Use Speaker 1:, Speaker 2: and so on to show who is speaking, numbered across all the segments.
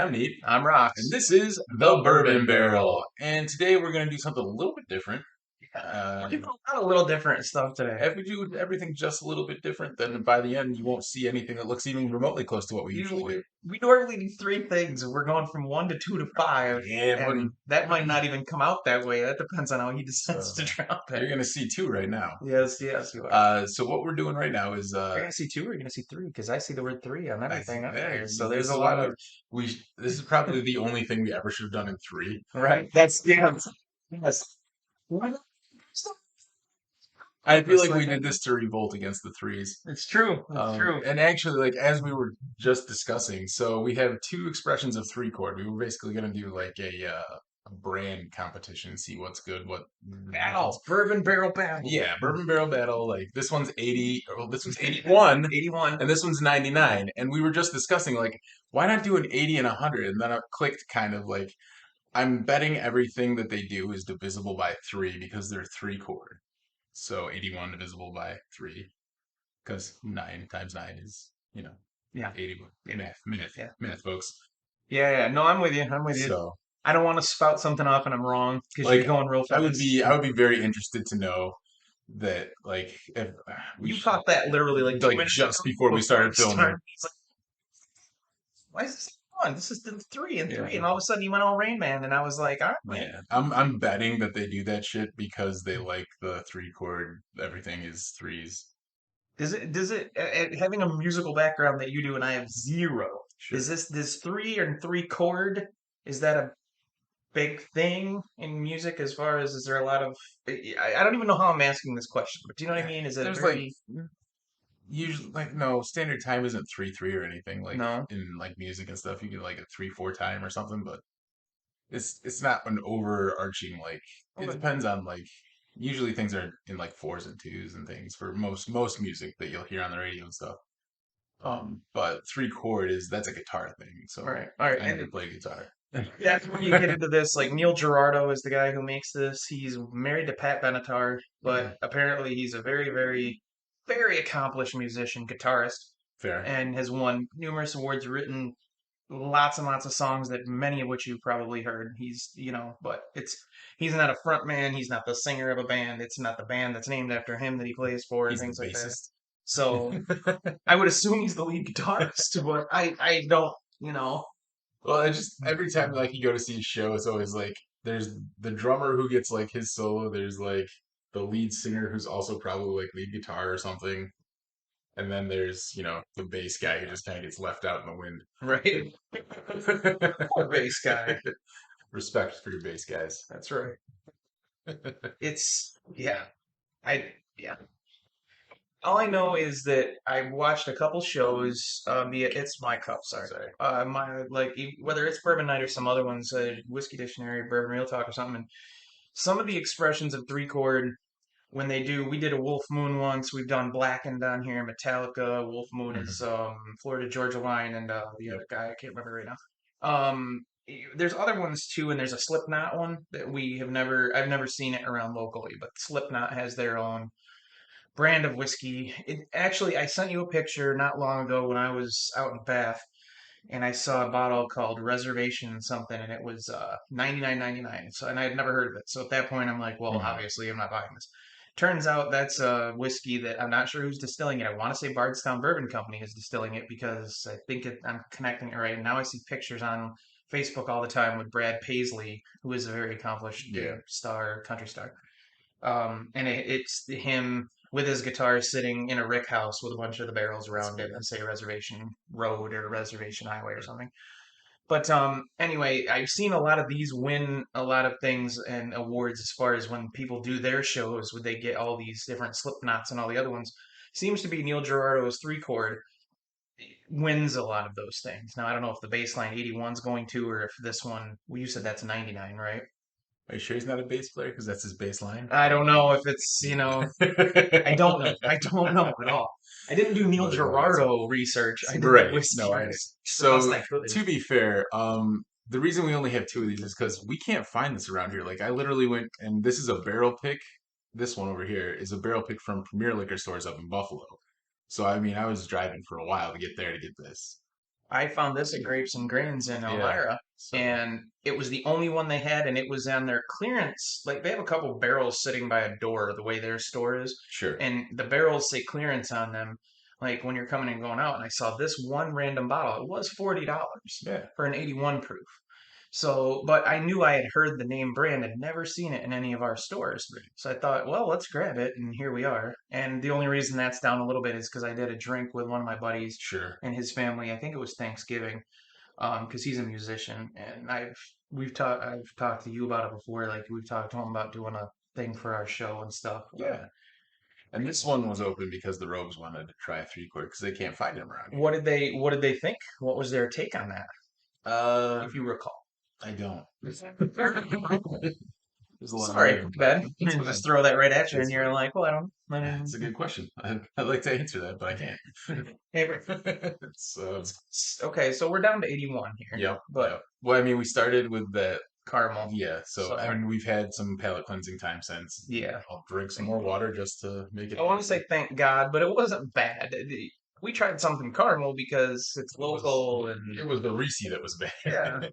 Speaker 1: I'm Neat,
Speaker 2: I'm
Speaker 1: and
Speaker 2: Rocks.
Speaker 1: this is
Speaker 2: The
Speaker 1: the Bourbon
Speaker 2: Bourbon
Speaker 1: Barrel.
Speaker 2: Barrel.
Speaker 1: And today we're going to do something a little bit different.
Speaker 2: Yeah. We're
Speaker 1: Uh,
Speaker 2: doing a lot of little different stuff today.
Speaker 1: if we do everything just a little bit different, then by the end you won't see anything that looks even remotely close to what we
Speaker 2: You,
Speaker 1: usually do.
Speaker 2: we normally do three things, and we're going from one to two to five,
Speaker 1: Yeah, buddy.
Speaker 2: and that might not even come out that way. That depends on how he decides
Speaker 1: So
Speaker 2: to drop
Speaker 1: you're
Speaker 2: it.
Speaker 1: going to see two right now.
Speaker 2: Yes, yes, you are.
Speaker 1: So what we're doing right now is
Speaker 2: You're gonna see two, or you're gonna see three, because I see the word three on
Speaker 1: I
Speaker 2: everything up
Speaker 1: yeah,
Speaker 2: there. So there's
Speaker 1: this
Speaker 2: a
Speaker 1: is why
Speaker 2: lot of
Speaker 1: this is probably the only thing we ever should have done in three.
Speaker 2: right. That's yes. Why not?
Speaker 1: I feel
Speaker 2: Just
Speaker 1: like we
Speaker 2: like
Speaker 1: did this to revolt against the threes.
Speaker 2: it's true. It's true.
Speaker 1: And actually, like as we were just discussing, so we have two expressions of three chord. We were basically gonna do like a brand competition, see what's good,
Speaker 2: Battle, bourbon barrel battle.
Speaker 1: yeah, bourbon barrel battle. Like this one's 80, well, this one's 81,
Speaker 2: 81.
Speaker 1: and this one's 99. And we were just discussing like why not do an 80 and 100? And then I clicked kind of like I'm betting everything that they do is divisible by three because they're three chord. So 81 divisible by three because 9 times 9 is,
Speaker 2: Yeah.
Speaker 1: 81.
Speaker 2: Yeah. Yeah.
Speaker 1: Math, folks.
Speaker 2: Yeah, yeah. No, I'm with you. I'm with you.
Speaker 1: So,
Speaker 2: I don't want to spout something off and I'm wrong because you're
Speaker 1: like,
Speaker 2: going real fast.
Speaker 1: I would be very interested to know that, like, if we
Speaker 2: You
Speaker 1: should,
Speaker 2: caught that literally like two
Speaker 1: like,
Speaker 2: minutes ago
Speaker 1: just before we
Speaker 2: before we
Speaker 1: started filming.
Speaker 2: started. It's like, why is this one? This is the three and three,
Speaker 1: Yeah,
Speaker 2: and all of a sudden you went all Rain Man, and I was like, all right, man.
Speaker 1: yeah. I'm betting that they do that shit because they like the three chord. Everything is threes.
Speaker 2: Having a musical background that you do and I have zero?
Speaker 1: Sure.
Speaker 2: This three and three chord? Is that a big thing in music? As far as is there a lot of? I don't even know how I'm asking this question, but do you know what I mean? Is it
Speaker 1: There's like
Speaker 2: very
Speaker 1: usually like no standard time isn't 3/3 or anything like
Speaker 2: no?
Speaker 1: in like music and stuff. You get like a 3/4 time or something, but it's not an overarching like it
Speaker 2: Okay.
Speaker 1: depends on like usually things are in like fours and twos and things for most music that you'll hear on the radio and stuff. But three chord is that's a guitar thing,
Speaker 2: All
Speaker 1: so
Speaker 2: right, all right,
Speaker 1: I never
Speaker 2: and
Speaker 1: played guitar.
Speaker 2: that's when you get into this. Like Neil Girardo is the guy who makes this. He's married to Pat Benatar, but
Speaker 1: Okay,
Speaker 2: apparently he's a very, very, very accomplished musician, guitarist,
Speaker 1: fair.
Speaker 2: and has won numerous awards, written lots and lots of songs that many of which you probably heard. But he's not a front man. He's not the singer of a band. It's not the band that's named after him that he plays for and
Speaker 1: He's the
Speaker 2: things like that.
Speaker 1: bassist.
Speaker 2: So I would assume he's the lead guitarist, but I don't, you know.
Speaker 1: Well, I just every time like you go to see a show, it's always like there's the drummer who gets like his solo. There's like the lead singer who's also probably like lead guitar or something, and then there's the bass guy who just kind of gets left out in the wind.
Speaker 2: Right. Poor bass guy.
Speaker 1: Respect for your bass guys.
Speaker 2: That's right. It's yeah. I yeah. All I know is that I watched a couple shows. It's my cup. Sorry.
Speaker 1: Sorry.
Speaker 2: My like whether it's Bourbon Night or some other ones, Whiskey Dictionary, Bourbon Real Talk or something. And some of the expressions of three chord when they do. We did a Wolf Moon once. We've done Blackened down here. Metallica. Wolf Moon is
Speaker 1: Hmm.
Speaker 2: Florida Georgia Line, and the
Speaker 1: Yep.
Speaker 2: other guy I can't remember right now. There's other ones too, and there's a Slipknot one that I've never seen it around locally, but Slipknot has their own brand of whiskey. Actually, I sent you a picture not long ago when I was out in Bath, and I saw a bottle called Reservation something, and it was 99.99. So, and I had never heard of it. So at that point, I'm like, well,
Speaker 1: Hmm.
Speaker 2: obviously, I'm not buying this. Turns out that's a whiskey that I'm not sure who's distilling it. I want to say Bardstown Bourbon Company is distilling it because I'm connecting it right. And now I see pictures on Facebook all the time with Brad Paisley, who is a very accomplished big
Speaker 1: Yeah.
Speaker 2: star, country star. And it's him with his guitar sitting in a rick house with a bunch of the barrels
Speaker 1: That's
Speaker 2: around it
Speaker 1: cool.
Speaker 2: and say Reservation Road or Reservation Highway or something. But anyway, I've seen a lot of these win a lot of things and awards as far as when people do their shows, would they get all these different Slipknots and all the other ones. Seems to be Neil Girardo's three chord wins a lot of those things. Now I don't know if the baseline 81 is going to, or if this one. Well, you said that's 99, right?
Speaker 1: Are you sure he's not a bass player? Because that's his bass line.
Speaker 2: I don't know if it's I don't know. I don't know at all. I didn't do Neil
Speaker 1: But go ahead, sir.
Speaker 2: Gerardo research. I did the
Speaker 1: Right.
Speaker 2: whiskey
Speaker 1: No, I
Speaker 2: research. The best
Speaker 1: so
Speaker 2: I could.
Speaker 1: to be fair, the reason we only have two of these is because we can't find this around here. Like I literally went and this is a barrel pick. This one over here is a barrel pick from Premier Liquor Stores up in Buffalo. So I mean I was driving for a while to get there to get this.
Speaker 2: I found this at Grapes and Grains in
Speaker 1: Yeah.
Speaker 2: Elmira,
Speaker 1: So
Speaker 2: and it was the only one they had, and it was on their clearance. Like they have a couple barrels sitting by a door, the way their store is,
Speaker 1: sure.
Speaker 2: and the barrels say clearance on them. Like when you're coming and going out, and I saw this one random bottle. It was $40
Speaker 1: Yeah.
Speaker 2: for an 81 proof. So, but I knew I had heard the name brand, had never seen it in any of our stores.
Speaker 1: Right.
Speaker 2: So I thought, well, let's grab it, and here we are. And the only reason that's down a little bit is because I did a drink with one of my buddies
Speaker 1: Sure.
Speaker 2: and his family. I think it was Thanksgiving, because he's a musician, and I've talked to you about it before. Like we've talked to him about doing a thing for our show and stuff.
Speaker 1: Yeah. And this one was open because the Robes wanted to try a three chord because they can't find them around here.
Speaker 2: What did they think? What was their take on that,
Speaker 1: Uh,
Speaker 2: if you recall?
Speaker 1: I don't. There's a lot of
Speaker 2: Sorry,
Speaker 1: random, but
Speaker 2: Ben.
Speaker 1: it's fine.
Speaker 2: Just throw that right at you, and
Speaker 1: It's
Speaker 2: you're
Speaker 1: fine.
Speaker 2: like, well, I
Speaker 1: It's a
Speaker 2: don't.
Speaker 1: good question. I'd like to answer that, but I can't.
Speaker 2: Hey,
Speaker 1: It's
Speaker 2: okay, so we're down to 81 here,
Speaker 1: yep,
Speaker 2: but
Speaker 1: yep. Well, I mean, we started with that.
Speaker 2: caramel.
Speaker 1: Yeah, so
Speaker 2: So
Speaker 1: I mean, we've had some palate cleansing time since.
Speaker 2: yeah,
Speaker 1: I'll drink some more water just to make it
Speaker 2: I want to
Speaker 1: healthy.
Speaker 2: say thank God, but it wasn't bad. We tried something caramel because it's local and
Speaker 1: It was the Reese that was
Speaker 2: yeah,
Speaker 1: bad.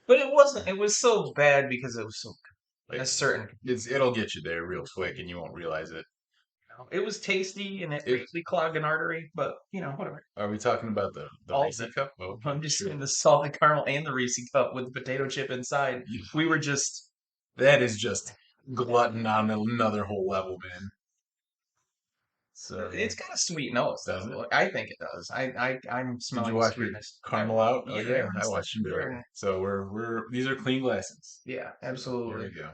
Speaker 2: but it wasn't. It was so bad because it was so good. A
Speaker 1: Like,
Speaker 2: certain.
Speaker 1: it'll get you there real quick, and you won't realize it.
Speaker 2: It was tasty and it
Speaker 1: It
Speaker 2: briefly clogged an artery, but whatever.
Speaker 1: Are we talking about the
Speaker 2: All of
Speaker 1: Reese
Speaker 2: it.
Speaker 1: cup? Oh, okay,
Speaker 2: I'm just
Speaker 1: sure.
Speaker 2: saying the salted caramel and the Reese cup with the potato chip inside.
Speaker 1: You-
Speaker 2: We were just.
Speaker 1: That is just glutton on another whole level, man. So,
Speaker 2: It's got a sweet nose
Speaker 1: does it?
Speaker 2: though. I think it does. I'm
Speaker 1: Did you
Speaker 2: smelling
Speaker 1: wash your
Speaker 2: sweetness.
Speaker 1: caramel out? Oh
Speaker 2: Yeah,
Speaker 1: yeah,
Speaker 2: and
Speaker 1: I
Speaker 2: stuff.
Speaker 1: watched you earlier. So we're these are clean glasses.
Speaker 2: Yeah,
Speaker 1: So here
Speaker 2: absolutely.
Speaker 1: we go.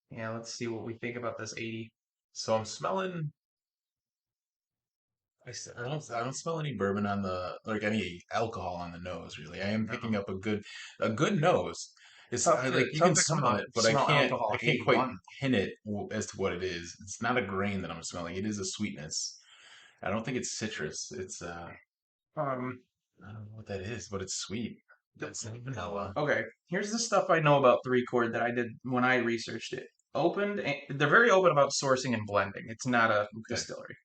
Speaker 2: Yeah, let's see what we think about this 80.
Speaker 1: So I'm smelling. I don't smell any bourbon on the like any alcohol on the nose really. I am picking
Speaker 2: No.
Speaker 1: up a good nose. Like you can
Speaker 2: Tough to
Speaker 1: smell it, but
Speaker 2: smell
Speaker 1: I
Speaker 2: alcohol at
Speaker 1: can't quite
Speaker 2: 81.
Speaker 1: pin it as to what it is. It's not a grain that I'm smelling. It is a sweetness. I don't think it's citrus. It's
Speaker 2: Um,
Speaker 1: I don't know what that is, but it's sweet. That's vanilla.
Speaker 2: okay, here's the stuff I know about Three Chord that I did when I researched it. They're very open about sourcing and blending. It's not a
Speaker 1: Okay.
Speaker 2: distillery.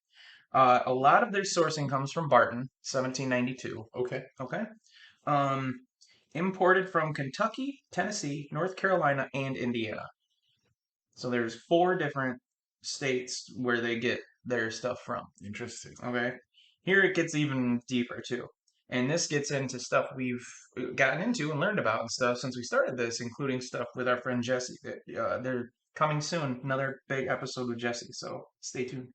Speaker 2: A lot of their sourcing comes from Barton, 1792.
Speaker 1: Okay.
Speaker 2: Okay. Um, Imported from Kentucky, Tennessee, North Carolina, and Indiana. So there's four different states where they get their stuff from.
Speaker 1: Interesting.
Speaker 2: Okay. Here it gets even deeper too. And this gets into stuff we've gotten into and learned about and stuff since we started this, including stuff with our friend Jesse. They're coming soon, another big episode with Jesse, so stay tuned.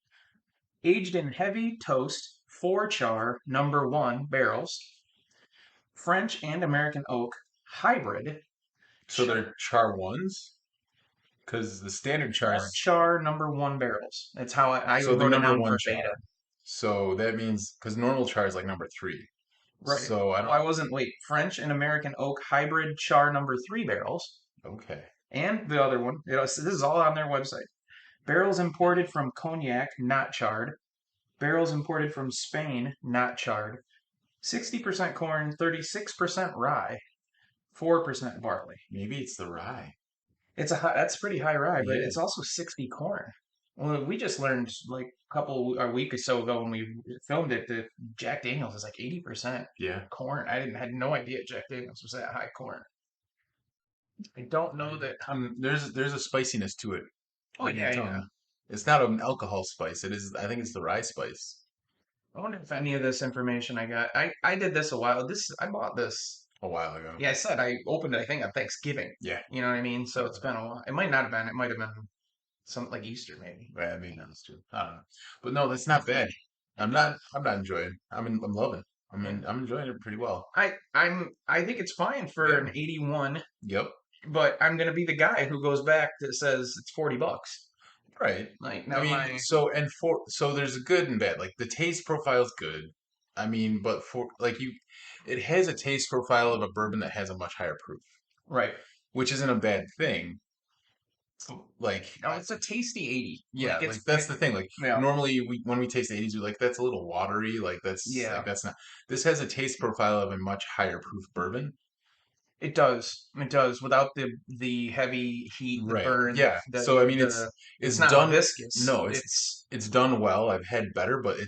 Speaker 2: Aged in heavy toast, four char, number one barrels, French and American oak hybrid,
Speaker 1: So they're char ones? Because the standard
Speaker 2: four
Speaker 1: chars,
Speaker 2: char, number one barrels. That's how I
Speaker 1: so they're
Speaker 2: wrote it
Speaker 1: number
Speaker 2: down
Speaker 1: one
Speaker 2: verbatim.
Speaker 1: char. So that means because normal char is like number three.
Speaker 2: Right.
Speaker 1: So I
Speaker 2: Oh,
Speaker 1: don't.
Speaker 2: I wasn't. Wait, French and American oak hybrid char number three barrels,
Speaker 1: Okay.
Speaker 2: and the other one. So this is all on their website. Barrels imported from Cognac, not charred. Barrels imported from Spain, not charred. 60% corn, 36% rye, 4% barley.
Speaker 1: Maybe it's the rye.
Speaker 2: That's pretty high rye, but
Speaker 1: Yeah.
Speaker 2: it's also 60 corn. Well, we just learned like a week or so ago when we filmed it that Jack Daniels is like 80%
Speaker 1: Yeah.
Speaker 2: corn. I didn't had no idea Jack Daniels was that high corn. I don't know that.
Speaker 1: There's a spiciness to it
Speaker 2: Oh
Speaker 1: on your
Speaker 2: yeah, yeah.
Speaker 1: tongue. It's not an alcohol spice. It is. I think it's the rye spice.
Speaker 2: I wonder if any of this information I got. I did this a while. I bought this.
Speaker 1: A while ago.
Speaker 2: Yeah, I said I opened it. I think on Thanksgiving.
Speaker 1: Yeah.
Speaker 2: You know what I mean? So it's been a while. It might not have been. It might have been something like Easter maybe.
Speaker 1: I mean, that's true. I don't know. But no, that's not bad. I'm not enjoying. I'm loving.
Speaker 2: Yeah.
Speaker 1: I'm enjoying it pretty well.
Speaker 2: I think it's fine for
Speaker 1: Yeah.
Speaker 2: an 81,
Speaker 1: Yep.
Speaker 2: but I'm gonna be the guy who goes back that says it's $40.
Speaker 1: Right.
Speaker 2: Like
Speaker 1: I
Speaker 2: now
Speaker 1: mean,
Speaker 2: my
Speaker 1: so there's a good and bad. Like the taste profile is good. I mean, but for like it has a taste profile of a bourbon that has a much higher proof,
Speaker 2: right.
Speaker 1: which isn't a bad thing. Like,
Speaker 2: No, it's a tasty 80.
Speaker 1: yeah,
Speaker 2: Like
Speaker 1: like that's the thing. Like
Speaker 2: yeah.
Speaker 1: normally when we taste 80s, we're like that's a little watery.
Speaker 2: Yeah.
Speaker 1: That's not. This has a taste profile of a much higher proof bourbon.
Speaker 2: It does. It does without the heavy heat, the
Speaker 1: Right.
Speaker 2: burn,
Speaker 1: Yeah. So I mean,
Speaker 2: it's
Speaker 1: it's
Speaker 2: not
Speaker 1: done.
Speaker 2: viscous.
Speaker 1: No, it's done well. I've had better, but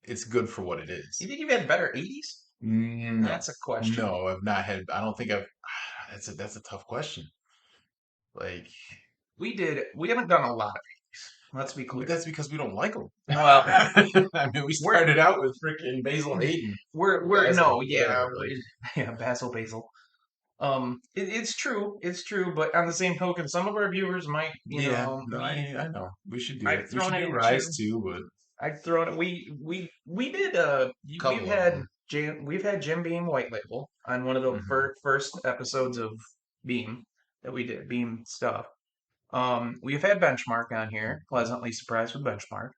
Speaker 1: it's good for what it
Speaker 2: You
Speaker 1: is.
Speaker 2: think you've had better 80s?
Speaker 1: No,
Speaker 2: That's a question.
Speaker 1: no, I've not had. I don't think I've. That's a tough question. Like,
Speaker 2: We haven't done a lot of these. Let's be
Speaker 1: but
Speaker 2: clear.
Speaker 1: that's because we don't like them.
Speaker 2: Well,
Speaker 1: I mean, we
Speaker 2: we're
Speaker 1: started out with freaking Basil Hayden,
Speaker 2: we're
Speaker 1: Basil,
Speaker 2: no, yeah,
Speaker 1: whatever. Like,
Speaker 2: yeah, Basil. It's true, it's true, but on the same token, some of our viewers might,
Speaker 1: yeah, no, I know. We should do it.
Speaker 2: I've
Speaker 1: We
Speaker 2: thrown
Speaker 1: should
Speaker 2: it
Speaker 1: do
Speaker 2: into,
Speaker 1: Rise too, but
Speaker 2: I've thrown it. We did.
Speaker 1: a
Speaker 2: We've
Speaker 1: couple of
Speaker 2: had
Speaker 1: them.
Speaker 2: We've had Jim Beam White Label on one of the
Speaker 1: Hmm.
Speaker 2: first episodes of Beam that we did Beam stuff. We've had Benchmark on here. Pleasantly surprised with Benchmark.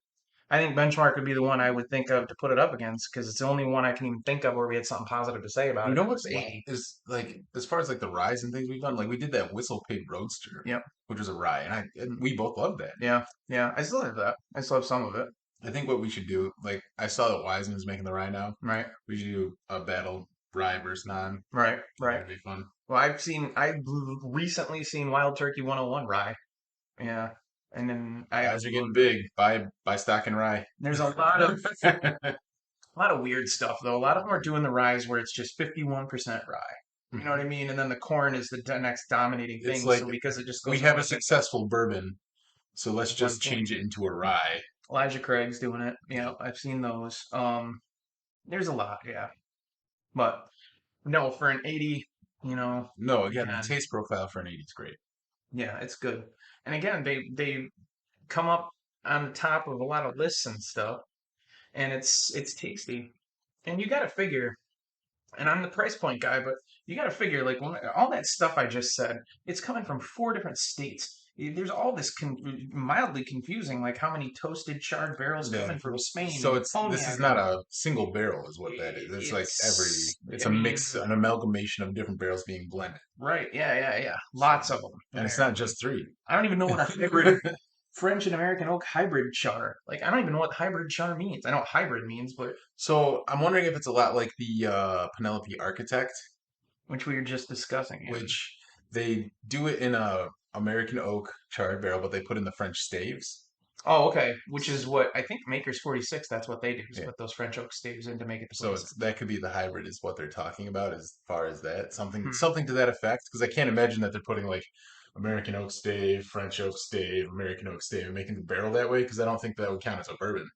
Speaker 2: I think Benchmark would be the one I would think of to put it up against because it's the only one I can even think of where we had something positive to say about
Speaker 1: You
Speaker 2: it.
Speaker 1: know
Speaker 2: It was
Speaker 1: what's
Speaker 2: 80.
Speaker 1: is like as far as like the Rise and things we've done, like we did that Whistle Pig Roadster,
Speaker 2: Yep.
Speaker 1: which was a rye, and
Speaker 2: Mm.
Speaker 1: we both loved that.
Speaker 2: Yeah. Yeah. I still have that. I still have some of it.
Speaker 1: I think what we should do, like I saw that Wiseman's making the rye now.
Speaker 2: Right.
Speaker 1: We should do a battle rye versus non.
Speaker 2: Right. Right.
Speaker 1: That'd be fun.
Speaker 2: Well, I've recently seen Wild Turkey 101 rye. Yeah. And then I have
Speaker 1: Guys are getting big. Buy stock in rye.
Speaker 2: there's a lot of weird stuff though. A lot of them are doing the rise where it's just 51% rye. You know what I mean? And then the corn is the next dominating
Speaker 1: It's
Speaker 2: thing. So
Speaker 1: like
Speaker 2: because it just
Speaker 1: we
Speaker 2: goes
Speaker 1: have a
Speaker 2: corn, it
Speaker 1: successful bourbon, so let's
Speaker 2: one
Speaker 1: just
Speaker 2: point.
Speaker 1: change it into a rye.
Speaker 2: Elijah Craig's doing it.
Speaker 1: Yep.
Speaker 2: Yeah, I've seen those. There's a lot, yeah. But no, for an 80,
Speaker 1: No, again, the
Speaker 2: again,
Speaker 1: taste profile for an 80 is great.
Speaker 2: yeah, it's good. And again, they come up on the top of a lot of lists and stuff, and it's tasty. And you got to figure, and I'm the price point guy, but you got to figure like all that stuff I just said, it's coming from four different states. There's all this mildly confusing, like how many toasted charred barrels
Speaker 1: Yeah.
Speaker 2: coming from Spain
Speaker 1: So
Speaker 2: and
Speaker 1: it's this is
Speaker 2: cognac,
Speaker 1: not
Speaker 2: and
Speaker 1: a single barrel, is what that is. It's like it's
Speaker 2: I
Speaker 1: a
Speaker 2: mean,
Speaker 1: mix, an amalgamation of different barrels being blended.
Speaker 2: right? Yeah, yeah, yeah.
Speaker 1: So,
Speaker 2: Lots of them,
Speaker 1: and it's not
Speaker 2: apparently.
Speaker 1: just three.
Speaker 2: I don't even know what a hybrid French and American oak hybrid char. Like, I don't even know what hybrid char means. I know what hybrid means, but
Speaker 1: So I'm wondering if it's a lot like the Penelope Architect,
Speaker 2: which we were just discussing. Yeah.
Speaker 1: which they do it in a American oak charred barrel, but they put in the French staves.
Speaker 2: Oh, okay. Which is what I think Maker's 46. That's what they do. Is
Speaker 1: Yeah.
Speaker 2: put those French oak staves in to make it the
Speaker 1: So
Speaker 2: 46.
Speaker 1: it's that could be the hybrid is what they're talking about as far as that something
Speaker 2: Hmm.
Speaker 1: something to that effect because I can't imagine that they're putting like American oak stave, French oak stave, American oak stave, and making the barrel that way because I don't think that would count as a bourbon.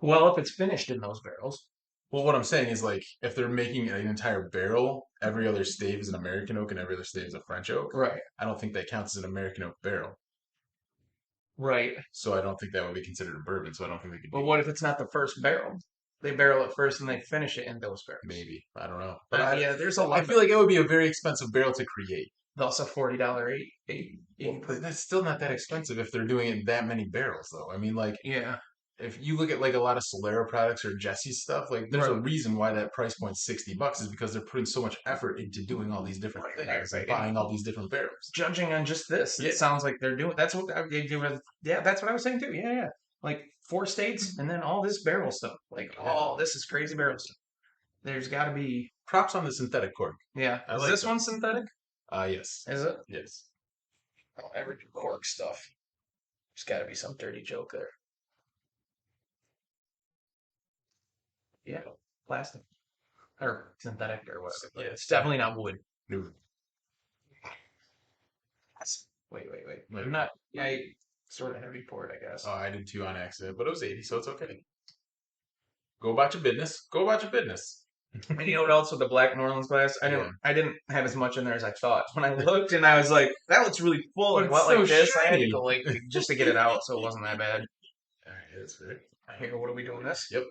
Speaker 2: Well, if it's finished in those barrels,
Speaker 1: Well, what I'm saying is like if they're making an entire barrel, every other stave is an American oak and every other stave is a French oak.
Speaker 2: right,
Speaker 1: I don't think that counts as an American oak barrel.
Speaker 2: right.
Speaker 1: So I don't think that would be considered a bourbon. So I don't think they could
Speaker 2: But
Speaker 1: do
Speaker 2: what if it's not the first barrel? They barrel it first and they finish it in those barrels.
Speaker 1: maybe. I don't know. But
Speaker 2: Yeah, there's a
Speaker 1: I
Speaker 2: lot.
Speaker 1: feel like it would be a very expensive barrel to create.
Speaker 2: That's a $40 eight
Speaker 1: Well,
Speaker 2: per.
Speaker 1: that's still not that expensive if they're doing it in that many barrels, though. I mean, like,
Speaker 2: Yeah,
Speaker 1: if you look at like a lot of Solera products or Jesse's stuff, like, there's a
Speaker 2: right,
Speaker 1: reason why that price point's $60 is because they're putting so much effort into doing all these different
Speaker 2: right, right,
Speaker 1: things and
Speaker 2: right. And
Speaker 1: buying all these different barrels.
Speaker 2: judging on just this,
Speaker 1: Yeah,
Speaker 2: it sounds like they're doing. That's what they do. Yeah, that's what I was saying too. Yeah, yeah. Like four states and then all this barrel stuff. Like,
Speaker 1: yeah.
Speaker 2: oh, this is crazy barrel stuff. There's got to be.
Speaker 1: Props on the synthetic cork.
Speaker 2: Yeah.
Speaker 1: I
Speaker 2: Is
Speaker 1: like
Speaker 2: this
Speaker 1: them.
Speaker 2: one synthetic?
Speaker 1: Yes,
Speaker 2: Is it?
Speaker 1: yes.
Speaker 2: Oh, every cork stuff. There's got to be some dirty joke there. Yeah, plastic or synthetic or whatever. But
Speaker 1: Yeah,
Speaker 2: it's definitely not wood.
Speaker 1: no,
Speaker 2: Wait.
Speaker 1: wait.
Speaker 2: I'm not. I sort of heavy poured, I guess.
Speaker 1: Oh, I did two on accident, but it was 80, so it's okay. Go about your business. Go about your business.
Speaker 2: And you know what else with the black New Orleans glass?
Speaker 1: Yeah.
Speaker 2: I didn't have as much in there as I thought. When I looked and I was like, that looks really full
Speaker 1: But
Speaker 2: and
Speaker 1: it's
Speaker 2: went
Speaker 1: so
Speaker 2: like this. I had to
Speaker 1: shiny.
Speaker 2: go like just to get it out, so it wasn't that bad.
Speaker 1: All right, that's fair.
Speaker 2: Here, what are we doing this?
Speaker 1: Yep.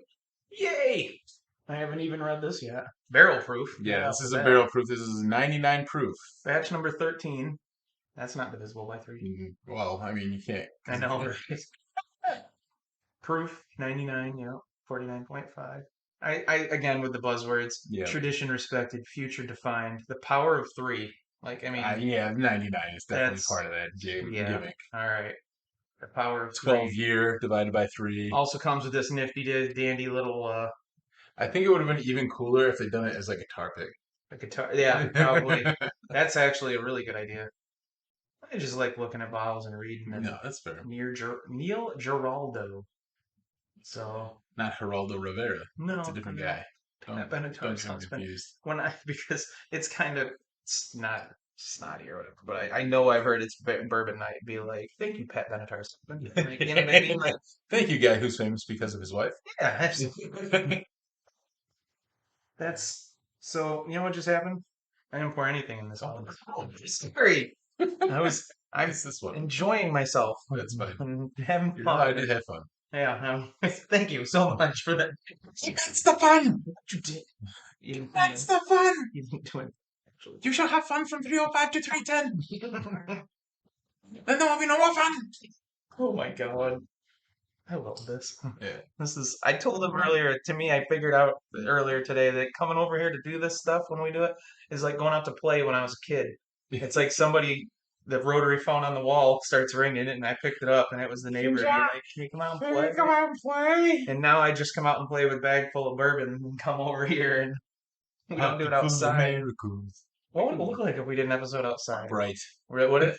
Speaker 2: Yay! I haven't even read this yet. Barrel proof.
Speaker 1: Yeah,
Speaker 2: Yeah,
Speaker 1: this is a
Speaker 2: that.
Speaker 1: barrel proof. This is 99 proof.
Speaker 2: Batch number 13. That's not divisible by 3.
Speaker 1: Well, I mean, you can't.
Speaker 2: I know. Right? Proof 99, yeah. 49.5. I again with the buzzwords,
Speaker 1: Yeah.
Speaker 2: tradition respected, future defined, the power of 3. Like, I mean,
Speaker 1: Yeah, 99 is definitely
Speaker 2: that's
Speaker 1: part of that
Speaker 2: yeah.
Speaker 1: gimmick.
Speaker 2: All right. The power of
Speaker 1: 12
Speaker 2: 3
Speaker 1: year divided by 3.
Speaker 2: also comes with this nifty dandy little
Speaker 1: I think it would have been even cooler if they'd done it as like a guitar
Speaker 2: a guitar. Yeah, probably.
Speaker 1: pick.
Speaker 2: That's actually a really good idea. I just like looking at bottles and reading them.
Speaker 1: No, that's fair.
Speaker 2: Neil Giraldo. So
Speaker 1: Not Geraldo Rivera.
Speaker 2: no,
Speaker 1: That's a different
Speaker 2: no.
Speaker 1: guy. Don't
Speaker 2: Benatar
Speaker 1: don't get me
Speaker 2: sounds been
Speaker 1: confused.
Speaker 2: when I because it's kind of it's not snotty or whatever, but I know I've heard it's bourbon night. Be like, thank you, Pat Benatar. Like, you know what I mean? Like,
Speaker 1: Thank you, guy who's famous because of his wife.
Speaker 2: yeah, absolutely. That's so. You know what just happened? I didn't pour anything in this one. Oh, sorry. I'm
Speaker 1: It's this one.
Speaker 2: enjoying myself
Speaker 1: That's fine.
Speaker 2: and having
Speaker 1: You're allowed
Speaker 2: fun.
Speaker 1: to have fun.
Speaker 2: Yeah, thank you so much for that.
Speaker 1: That's the fun.
Speaker 2: You did. You didn't do
Speaker 1: That's
Speaker 2: it.
Speaker 1: the fun.
Speaker 2: You didn't do it. Actually.
Speaker 1: You shall have fun from 3:05 to 3:10. Then there will be no more fun.
Speaker 2: Oh my god. I love this.
Speaker 1: Yeah.
Speaker 2: This is, I told him earlier, to me, I figured out earlier today that coming over here to do this stuff when we do it is like going out to play when I was a kid. It's like somebody, the rotary phone on the wall starts ringing and I picked it up and it was the neighbor. And he's like, can you come out and play?
Speaker 1: Come out and play.
Speaker 2: And now I just come out and play with a bag full of bourbon and come over here and we don't do it
Speaker 1: Pocket full of
Speaker 2: outside.
Speaker 1: miracles.
Speaker 2: What would it look like if we did an episode outside?
Speaker 1: Bright.
Speaker 2: Would it?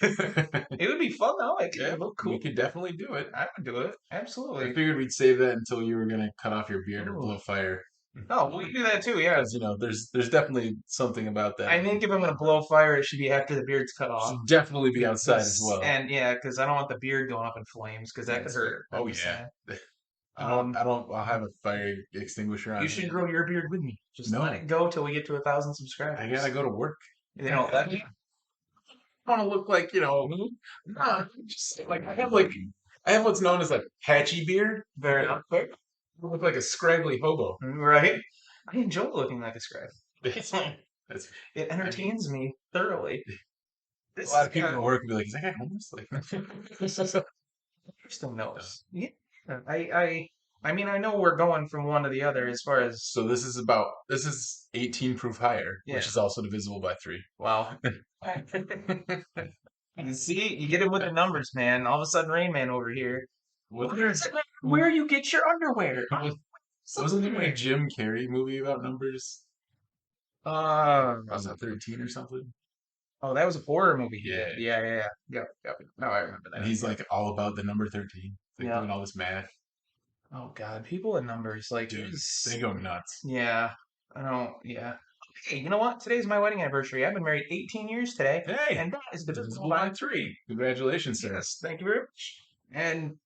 Speaker 2: It would be fun though. It
Speaker 1: Yeah,
Speaker 2: could look cool.
Speaker 1: we could definitely do it.
Speaker 2: I would do it.
Speaker 1: I
Speaker 2: Absolutely.
Speaker 1: figured we'd save that until you were gonna cut off your beard or
Speaker 2: Ooh.
Speaker 1: blow fire.
Speaker 2: Oh, we can do that too. Yeah.
Speaker 1: Because there's definitely something about that.
Speaker 2: I think if I'm gonna blow fire, it should be after the beard's cut off.
Speaker 1: Should definitely be outside as well.
Speaker 2: And yeah, because I don't want the beard going up in flames because that could
Speaker 1: That's
Speaker 2: hurt.
Speaker 1: fair. Oh
Speaker 2: I'm just
Speaker 1: yeah.
Speaker 2: saying.
Speaker 1: I'll have a fire extinguisher on
Speaker 2: You should
Speaker 1: hand.
Speaker 2: grow your beard with me. Just
Speaker 1: No.
Speaker 2: let it go till we get to 1,000
Speaker 1: I
Speaker 2: subscribers.
Speaker 1: gotta go to work.
Speaker 2: They don't let me.
Speaker 1: I want to look like, nah, just like I have what's known as like patchy beard.
Speaker 2: Fair enough.
Speaker 1: I look like a scraggly hobo.
Speaker 2: Right? I enjoy looking like a scribe.
Speaker 1: That's
Speaker 2: It entertains me thoroughly.
Speaker 1: a lot of people at work would be like, "Is that guy homeless?" Like,
Speaker 2: Interesting nose. Yeah. I mean, I know we're going from one to the other as far as
Speaker 1: so this is 18 proof higher,
Speaker 2: Yeah.
Speaker 1: which is also divisible by 3.
Speaker 2: wow. You see, you get it with the numbers, man. All of a sudden, Rain Man over here. Where you get your underwear?
Speaker 1: Wasn't there a Jim Carrey movie about numbers? Was that 13 or something?
Speaker 2: Oh, that was a horror movie. He
Speaker 1: Yeah.
Speaker 2: did. Yeah. Yep. Now I remember that.
Speaker 1: And he's like all about the number 13. Like
Speaker 2: Yeah.
Speaker 1: doing all this math.
Speaker 2: Oh God, people in numbers, like,
Speaker 1: Dude, they go nuts.
Speaker 2: yeah. I don't. Yeah. Hey, you know what? Today's my wedding anniversary. I've been married 18 years today,
Speaker 1: Hey,
Speaker 2: and that is divisible
Speaker 1: divisible
Speaker 2: by
Speaker 1: by 3. Congratulations, sir.
Speaker 2: Yes, thank you very much. And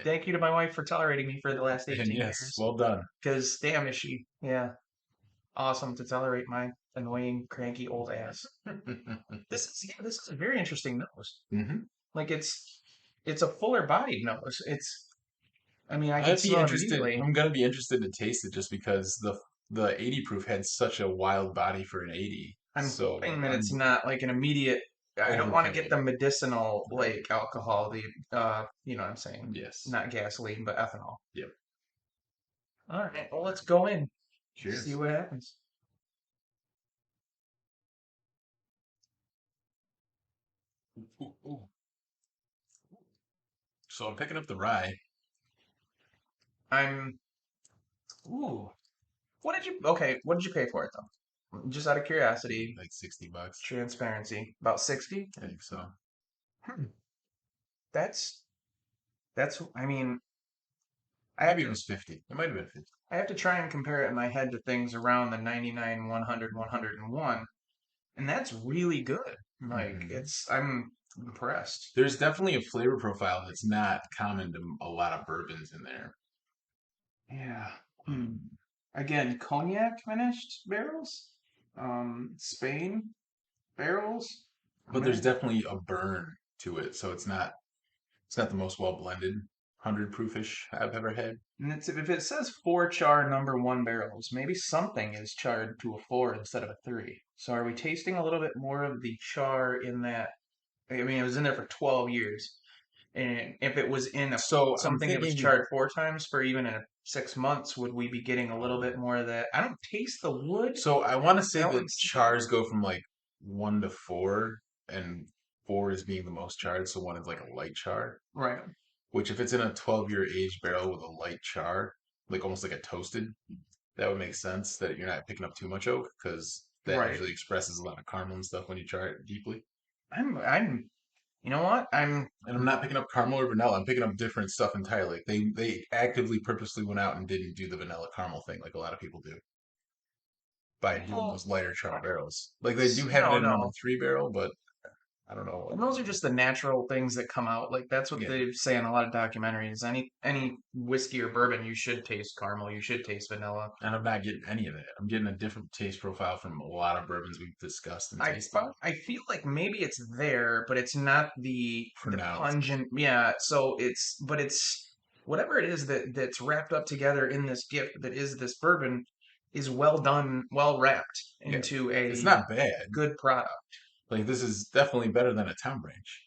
Speaker 2: thank you to my wife for tolerating me for the last 18
Speaker 1: And yes,
Speaker 2: years.
Speaker 1: well done.
Speaker 2: Because damn is she. Yeah. Awesome to tolerate my annoying, cranky old ass. This is a very interesting nose.
Speaker 1: Mm-hmm.
Speaker 2: Like it's a fuller bodied nose. I mean I can
Speaker 1: I'd
Speaker 2: see
Speaker 1: be
Speaker 2: it
Speaker 1: interested.
Speaker 2: immediately.
Speaker 1: I'm gonna be interested to taste it just because the 80 proof had such a wild body for an 80.
Speaker 2: I'm
Speaker 1: So
Speaker 2: hoping that it's not like an immediate I don't want to get the medicinal like alcohol, the you know what I'm saying?
Speaker 1: Yes.
Speaker 2: Not gasoline, but ethanol.
Speaker 1: Yep.
Speaker 2: Alright, well let's go in.
Speaker 1: Cheers.
Speaker 2: See what happens.
Speaker 1: Ooh. So I'm picking up the rye.
Speaker 2: I'm ooh. What did you pay for it though? Just out of curiosity,
Speaker 1: Like $60.
Speaker 2: transparency. About 60?
Speaker 1: I think so.
Speaker 2: Hmm. That's I mean,
Speaker 1: Maybe it was 50. It might have been 50.
Speaker 2: I have to try and compare it in my head to things around the 99, 100, 101, and that's really good. Like I'm impressed.
Speaker 1: There's definitely a flavor profile that's not common to a lot of bourbons in there.
Speaker 2: Yeah. Again, cognac finished barrels, Spain barrels,
Speaker 1: But there's definitely a burn to it, so it's not the most well blended 100 proofish I've ever had.
Speaker 2: And if it says 4 char #1 barrels, maybe something is charred to a 4 instead of a 3. So are we tasting a little bit more of the char in that? I mean, it was in there for 12 years. And if it was in
Speaker 1: So
Speaker 2: something that was charred 4 times for even 6 months, would we be getting a little bit more of that? I don't taste the wood.
Speaker 1: So I want to say
Speaker 2: That
Speaker 1: that
Speaker 2: one's-
Speaker 1: chars go from like 1 to 4, and 4 is being the most charred, so 1 is like a light char.
Speaker 2: Right.
Speaker 1: Which if it's in a 12-year aged barrel with a light char, like almost like a toasted, that would make sense that you're not picking up too much oak because that
Speaker 2: Right.
Speaker 1: usually expresses a lot of caramel and stuff when you char it deeply.
Speaker 2: You know what?
Speaker 1: And I'm not picking up caramel or vanilla. I'm picking up different stuff entirely. They actively, purposely went out and didn't do the vanilla caramel thing like a lot of people do. by doing
Speaker 2: Well,
Speaker 1: those lighter char barrels. Like they do have it
Speaker 2: no,
Speaker 1: in number
Speaker 2: no.
Speaker 1: three barrel, but I don't know.
Speaker 2: And those are just the natural things that come out. Like that's what
Speaker 1: Yeah,
Speaker 2: they say in a lot of documentaries. Any whiskey or bourbon, you should taste caramel, you should taste vanilla.
Speaker 1: and I'm not getting any of that. I'm getting a different taste profile from a lot of bourbons we've discussed and tasted.
Speaker 2: I feel like maybe it's there, but it's not the
Speaker 1: Pronounced.
Speaker 2: pungent. Yeah, so it's whatever it is that's wrapped up together in this gift that is this bourbon is well done, well wrapped
Speaker 1: Yeah,
Speaker 2: into
Speaker 1: it's
Speaker 2: a
Speaker 1: not bad.
Speaker 2: good product.
Speaker 1: Like this is definitely better than a town branch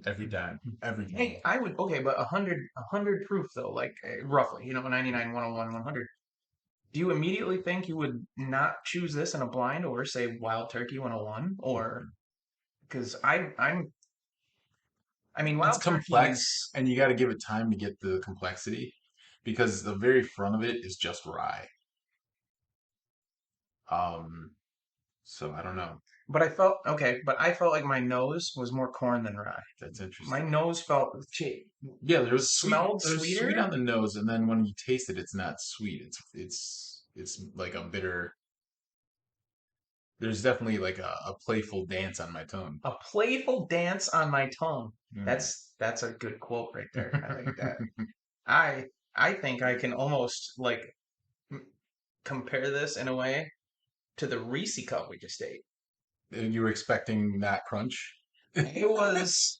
Speaker 1: every time. Every time.
Speaker 2: Hey, I would okay, but a hundred proof though, like roughly, 99, 101, 100. Do you immediately think you would not choose this in a blind or say Wild Turkey 101? Or because I mean,
Speaker 1: It's
Speaker 2: Wild
Speaker 1: complex,
Speaker 2: Turkey's
Speaker 1: and you got to give it time to get the complexity because the very front of it is just rye. Um, so I don't know.
Speaker 2: but I felt okay, but I felt like my nose was more corn than rye.
Speaker 1: That's
Speaker 2: My
Speaker 1: interesting.
Speaker 2: nose felt
Speaker 1: Yeah, there's sweet.
Speaker 2: smelled
Speaker 1: There's sweet on
Speaker 2: sweeter.
Speaker 1: the nose, and then when you taste it, it's not sweet. It's like a bitter. There's definitely like a playful dance on my tongue.
Speaker 2: A playful dance on my tongue.
Speaker 1: Mm.
Speaker 2: That's a good quote right there. I like that. I I think I can almost like compare this in a way to the Reese cup we just ate.
Speaker 1: You were expecting that crunch?
Speaker 2: It was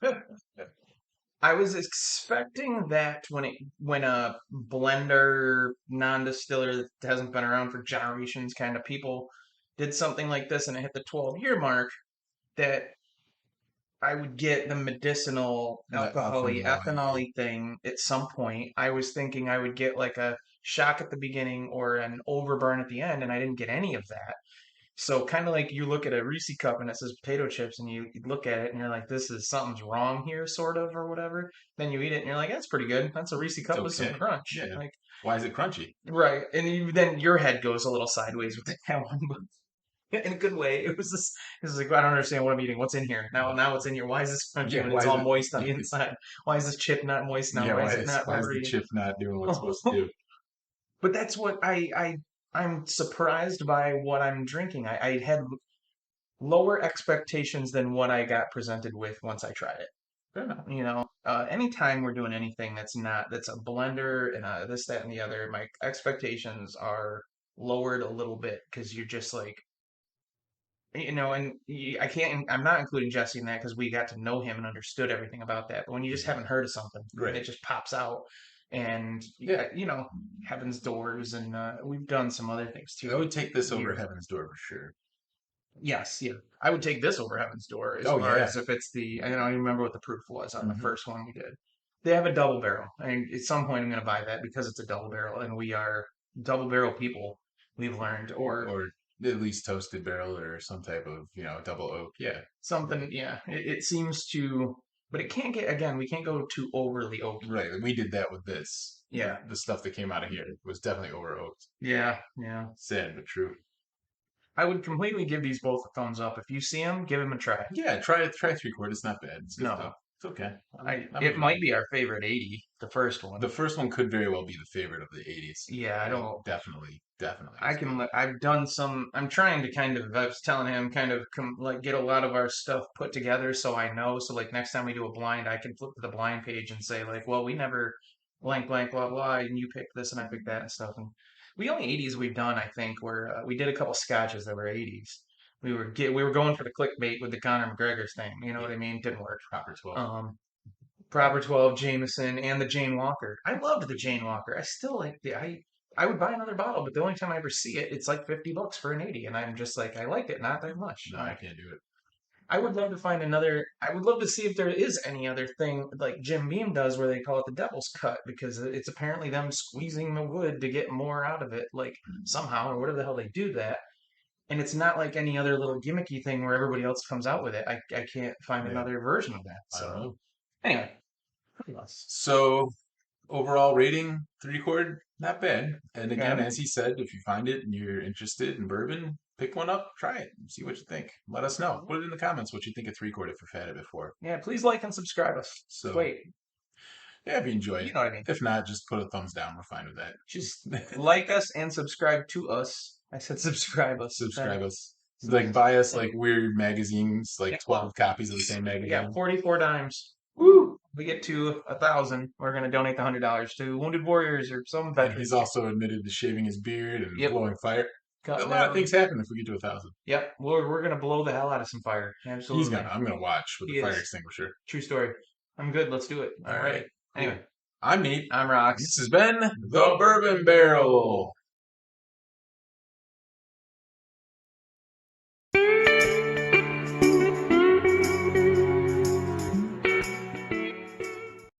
Speaker 2: I was expecting that when a blender non-distiller that hasn't been around for generations kind of people did something like this and it hit the 12-year mark that I would get the medicinal
Speaker 1: The alpha
Speaker 2: alcoholy
Speaker 1: yeah.
Speaker 2: ethanol thing at some point. I was thinking I would get like a shock at the beginning or an overburn at the end and I didn't get any of that. So kind of like you look at a Reese cup and it says potato chips and you look at it and you're like, this is something's wrong here, sort of, or whatever. Then you eat it and you're like, that's pretty good. That's a Reese
Speaker 1: It's
Speaker 2: cup with some
Speaker 1: okay.
Speaker 2: crunch.
Speaker 1: Yeah.
Speaker 2: Like,
Speaker 1: Why is it crunchy?
Speaker 2: right. And then your head goes a little sideways with that one, but in a good way. This is like, I don't understand what I'm eating. What's in here? Now what's in here? Why is this crunchy
Speaker 1: Yeah,
Speaker 2: when
Speaker 1: why
Speaker 2: it's
Speaker 1: is
Speaker 2: all
Speaker 1: it?
Speaker 2: moist on the inside? Why is this chip not moist now?
Speaker 1: Yeah,
Speaker 2: Why is it not
Speaker 1: why is the
Speaker 2: already?
Speaker 1: chip not doing what it's supposed to do?
Speaker 2: But that's what I'm surprised by what I'm drinking. I had lower expectations than what I got presented with once I tried it.
Speaker 1: Fair enough.
Speaker 2: Anytime we're doing anything that's a blender and this, that, and the other, my expectations are lowered a little bit because you're just like, and I can't, I'm not including Jesse in that because we got to know him and understood everything about that. But when you just
Speaker 1: Mhm.
Speaker 2: haven't heard of something and it
Speaker 1: Great.
Speaker 2: just pops out, and
Speaker 1: Yeah,
Speaker 2: Heaven's Doors, and we've done some other things
Speaker 1: I
Speaker 2: too
Speaker 1: would take this over
Speaker 2: here.
Speaker 1: Heaven's Door for sure.
Speaker 2: Yes, yeah. I would take this over Heaven's Door as
Speaker 1: Oh
Speaker 2: far
Speaker 1: yeah.
Speaker 2: as if it's I don't even remember what the proof was on the
Speaker 1: Hmm.
Speaker 2: first one we did. They have a double barrel. And at some point I'm going to buy that because it's a double barrel and we are double barrel people, we've learned, or
Speaker 1: Or at least toasted barrel or some type of, double oak. Yeah.
Speaker 2: something. Yeah, it seems to, but it can't get, again, we can't go too overly oaky.
Speaker 1: Right. We did that with this.
Speaker 2: Yeah,
Speaker 1: The stuff that came out of here was definitely over oaked.
Speaker 2: yeah, yeah.
Speaker 1: Sad but true.
Speaker 2: I would completely give these both a thumbs up. If you see them, give them a try.
Speaker 1: Yeah, try three chord. It's not bad. It's good stuff.
Speaker 2: No,
Speaker 1: It's okay. I'm
Speaker 2: it
Speaker 1: enjoying
Speaker 2: might
Speaker 1: it.
Speaker 2: be our favorite 80, the first one.
Speaker 1: The first one could very well be the favorite of the 80s.
Speaker 2: Yeah, I
Speaker 1: Like
Speaker 2: don't.
Speaker 1: definitely
Speaker 2: I
Speaker 1: is good.
Speaker 2: can. I've done some. I'm trying to kind of. I was telling him kind of like get a lot of our stuff put together so I know. So like next time we do a blind, I can flip to the blind page and say like, well, we never blank blank blah blah, and you picked this and I picked that and stuff. And we only 80s we've done. I think where we did a couple scotches that were 80s. We were going for the clickbait with the Conor McGregor thing. You know
Speaker 1: Yeah,
Speaker 2: what I mean? Didn't work.
Speaker 1: proper 12.
Speaker 2: Um, Proper 12, Jameson, and the Jane Walker. I loved the Jane Walker. I still like I would buy another bottle, but the only time I ever see it, it's like $50 for an 80, and I'm just like, I like it, not that much.
Speaker 1: No, I can't do it.
Speaker 2: I would love to find another. I would love to see if there is any other thing like Jim Beam does, where they call it the Devil's Cut, because it's apparently them squeezing the wood to get more out of it, like somehow or whatever the hell they do that. And it's not like any other little gimmicky thing where everybody else comes out with it. I can't find
Speaker 1: Yeah,
Speaker 2: another version of that.
Speaker 1: I don't
Speaker 2: So
Speaker 1: know.
Speaker 2: anyway, yes.
Speaker 1: So overall rating, three chord, not bad. And again,
Speaker 2: Okay.
Speaker 1: as he said, if you find it and you're interested in bourbon, pick one up, try it, and see what you think. Let us know. Put it in the comments what you think of three chord if you've had it before.
Speaker 2: Yeah, please like and subscribe us.
Speaker 1: So
Speaker 2: Wait,
Speaker 1: yeah, if you enjoy
Speaker 2: you
Speaker 1: it.
Speaker 2: know what I mean.
Speaker 1: If not, just put a thumbs down. We're fine with
Speaker 2: Just
Speaker 1: that.
Speaker 2: like us and subscribe to us I said subscribe us.
Speaker 1: Subscribe us.
Speaker 2: So
Speaker 1: Like buy us
Speaker 2: yeah,
Speaker 1: like weird magazines, like
Speaker 2: yeah, well,
Speaker 1: 12 copies of the same
Speaker 2: yeah,
Speaker 1: magazine.
Speaker 2: 44 dimes. Woo! We get to 1,000. We're gonna donate the $100 to Wounded Warriors or some
Speaker 1: And he's
Speaker 2: veterans.
Speaker 1: also admitted to shaving his beard and
Speaker 2: Yep,
Speaker 1: blowing fire. A
Speaker 2: cutting
Speaker 1: lot of
Speaker 2: down.
Speaker 1: things happen if we get to 1,000.
Speaker 2: Yep, we're gonna blow the hell out of some fire.
Speaker 1: He's
Speaker 2: Absolutely,
Speaker 1: gonna. I'm gonna watch with
Speaker 2: he
Speaker 1: the fire
Speaker 2: is.
Speaker 1: extinguisher.
Speaker 2: True story. I'm good. Let's do it.
Speaker 1: All
Speaker 2: I'm
Speaker 1: right,
Speaker 2: ready.
Speaker 1: cool.
Speaker 2: Anyway,
Speaker 1: I'm Nate.
Speaker 2: I'm
Speaker 1: This
Speaker 2: Rocks.
Speaker 1: has been the Bourbon Barrel.